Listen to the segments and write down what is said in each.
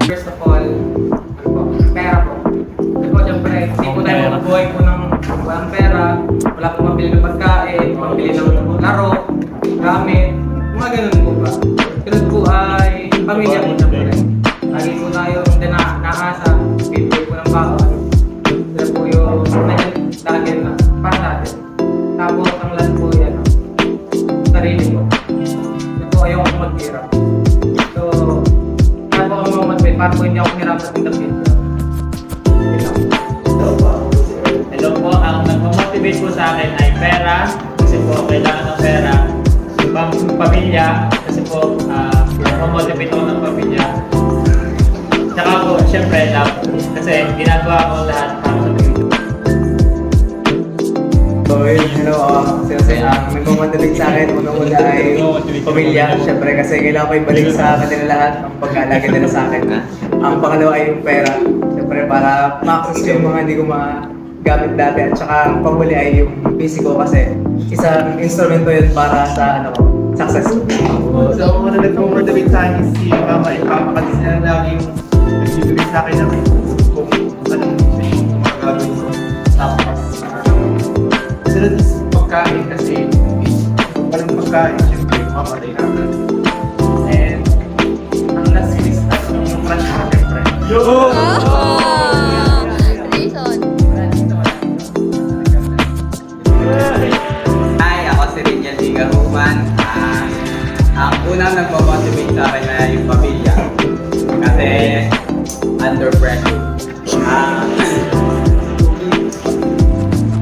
First of all, pera po. Kasi po, siyempre, hindi po tayo makabuhay po ng walang pera, wala po mabili ng pagkain, mabili ng laro, gamit, mga ganun po ba. Ganun po ay pamilya po siyempre. Lagi po tayo naasa, bibigay po ng baon. Sila po yung lagi na para sa atin. Tapos ang last po yan, sarili po. Ito po ayaw ko mag-hirap. So, kaya po ako mag-mag-bet, para po hindi ako hirap sa tindakin. Hello po, ang nagmo-motivate po sa akin ay pera, kasi po kailangan ng pera. Pamilya, kasi po nagmo-motivate ako ng pamilya. Tsaka po, syempre, love, kasi ginagawa ko lahat para sa pamilya. So, hello, kasi nagmamotivate sa akin, unang-una ay pamilya, syempre kasi kailangan ko ibalik sa kanila lahat ang pag-aalaga nila sa akin. Ang pangalawa ay yung pera, syempre para ma-access ko yung mga hindi ko magamit dati, at saka ang panghuli ay yung PC ko kasi isang instrumento yun para sa success. So, kung ano nag-motivate sa akin si Mama and Papa kasi sila laging nagbibigay sa akin ng kung anong mga gagawin ko. Tapos, sila din sa pagkain kasi kung anong pagkain, siyempre, mamatay natin. And, ang last is yung crush ko, siyempre. Yo! Reason. Hi, ako si Rinyal Digahuman. Ang unang nagpo-motivate sa akin na yung pamilya. Kasi under pressure.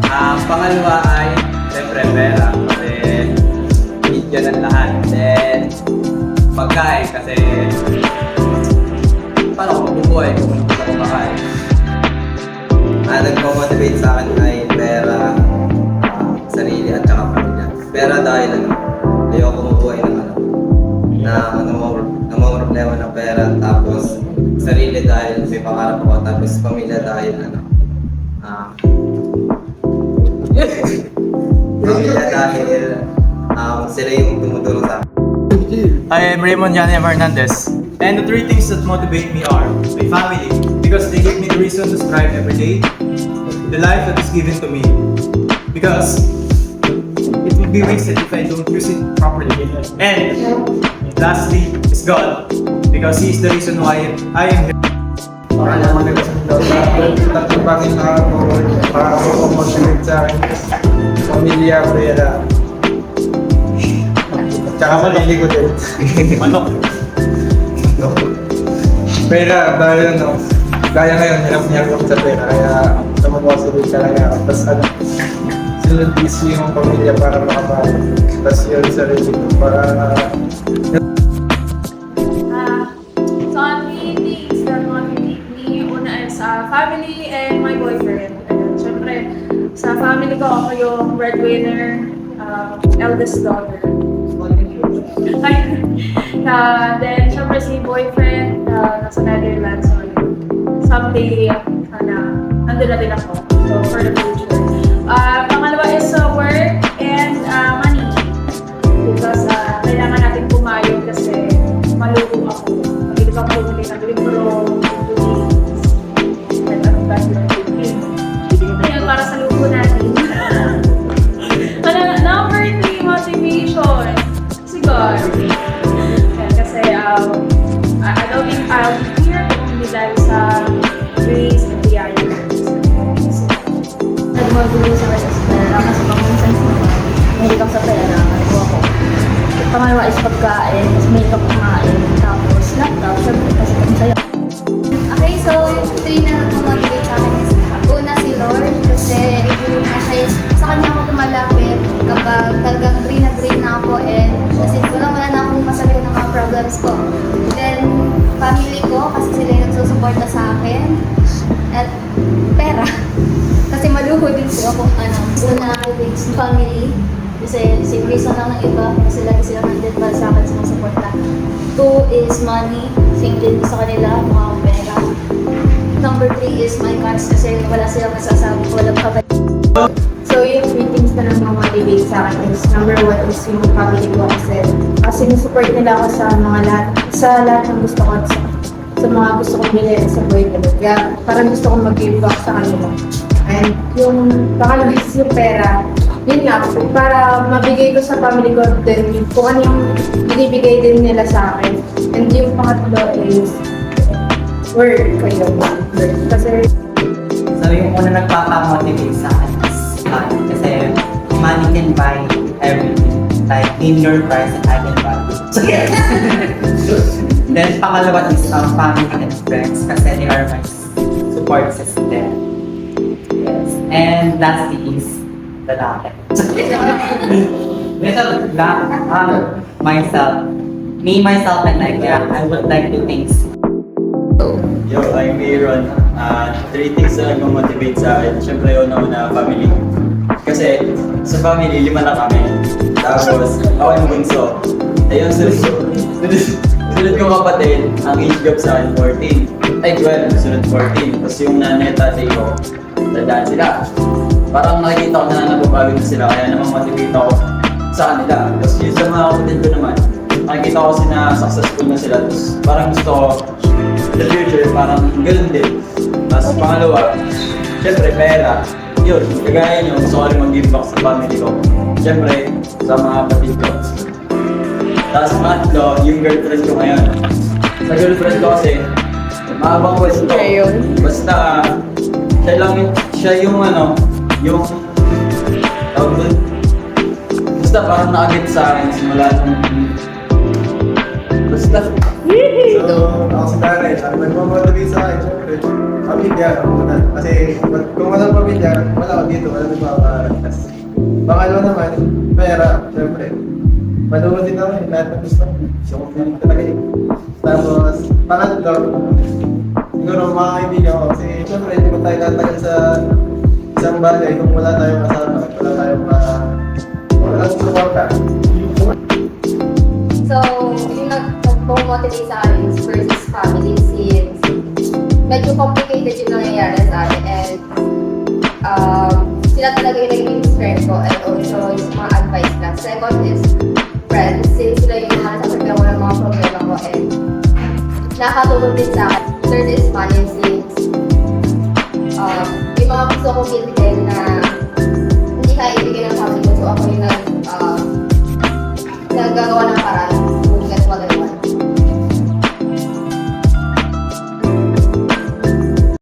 Ang pangalawa ay siyempre pera. Kasi need yun ang lahat. Then pagkain kasi paano ko mabubuhay kung hindi ako makain. Ang nagpo-motivate sa akin ay pera, sarili at saka pamilya. Pera dahil ayoko mabuhay ng namang problema ng pera, tapos sarili dahil may pangarap ako, tapos pamilya dahil pamilya dahil sila yung tumutulong sa akin. I am Raymond Janem Hernandez, and the three things that motivate me are my family, because they give me the reason to strive every day, the life that is given to me, because it would be wasted if I don't use it properly, and lastly is God, because He is the reason why I am here. Para naman nagkasunod sa tatlong bagay na ako para motivate sa akin. Pamilya, pera. At saka malili ko din. Manok. Pera, dahil kaya ngayon, hirap-hirap ako sa pera. Kaya namamotivate talaga ako. Tapos sila busy yung pamilya para makapagod. Tapos yun sarili ko para So, ang three things that motivate me, una is family and my boyfriend. And syempre, sa family ko, ako yung breadwinner, eldest daughter. Then, syempre si boyfriend, nasa Netherlands. So, someday, sana, nandun na din ako. So, for the future. Pangalawa is work and money. Because kailangan natin pumayog kasi maluto ako. Pagkita kang bumili ng libro, at anong background thinking. Ayun, para sa luto natin. Number 3, motivation. Si God. Kasi I don't think I'll be here kung hindi dahil sa grace and biyaya. Nagmagulo sa kasi sa pera kasi paminsan mahilig ako sa pera, nagawa ko. Pangalawa is pagkain, mas mahilig ako kumain, tapos laptop, syempre kasi masaya. Okay, so yung 3 na nag-motivate sa akin is una si Lord kasi sa kanya ako tumalapit kapag talagang green na ako and kasi wala na akong masabi ng mga problems ko. Then, family ko kasi sila yung nagsusuporta sa akin at pera. Kasi maluho din po ako, una is family kasi reason lang ng iba kasi lagi sila nandun para sa akin sa mga suporta. 2 is money, same din sa kanila, mga pera. 3 is my cats kasi wala silang masasabi, walang kabay. So yung 3 things na nag-motivate sa akin is number 1 is yung family ko kasi sinusupport nila ako sa lahat ng gusto ko at sa mga gusto kong bilhin sa buhay ko. Kaya parang gusto kong mag-give back sa kanila. And yung pangalawa is yung pera. Yun nga, para mabigay ko sa family ko din kung ano yung binibigay din nila sa akin. And yung pangatlo is work ko yun. Kasi So yung una nagpapa-motivate sa akin is money. Kasi money can buy everything. Like in your price and I can buy. So yes. Then pangalawa is family and friends kasi they are my support system. Yes. And lastly is lalaki. Little myself. Me, myself, and I. Yeah, I would like to thank Yo, I'm Aaron. 3 things na nag-motivate sa akin. Siyempre, una-una, family. Kasi sa family, 5 na kami. Tapos, ako yung bunso. Ayun, sunod kong kapatid, ang age gap sa akin, 14. Ay, 12, sunod 14. Tapos yung nanay at tatay ko, tandaan sila. Parang nakikita ko na nababago na sila, kaya naman motivate ako sa kanila. Tapos yung sa mga kapatid ko naman, nakikita ko na successful na sila. Tapos parang gusto ko, in the future, parang ganoon din. Tapos pangalawa, syempre pera. Yun, kagaya nyo, gusto ko rin mag-give back sa family ko. Syempre, sa mga kapatid ko. Tapos pangatlo, yung girlfriend ko ngayon. Sa girlfriend ko kasi, mahabang kwento. Basta, siya yung yung tawag doon. Basta parang nakagit sa akin simula nung basta. So, ako si Darren, ang nagmamotivate sa akin, syempre, pamilya, una. Kasi kung walang pamilya, wala ako dito, wala nang makakaratas. Pangalawa naman, pera, syempre. Manuwa din ako yung lahat ng gusto ko. Gusto ko feeling talaga yun. Tapos, pangatlo, siguro mga kaibigan ko, kasi syempre, hindi mo tayo tatagal sa isang bagay kung wala tayong kasama, wala tayong walang suporta. So, yung nag-motivate sa akin is first is family since medyo complicated yung nangyayari sa akin and sila talaga yung naging strength ko and also yung mga advice lang. Second is friends since sila yung nakasasabi ako ng mga problema ko and nakatulong din sa akin. Third is money since yung mga gusto ko bilhin na hindi kaya ibigay ng family ko so ako yung nagagawa ng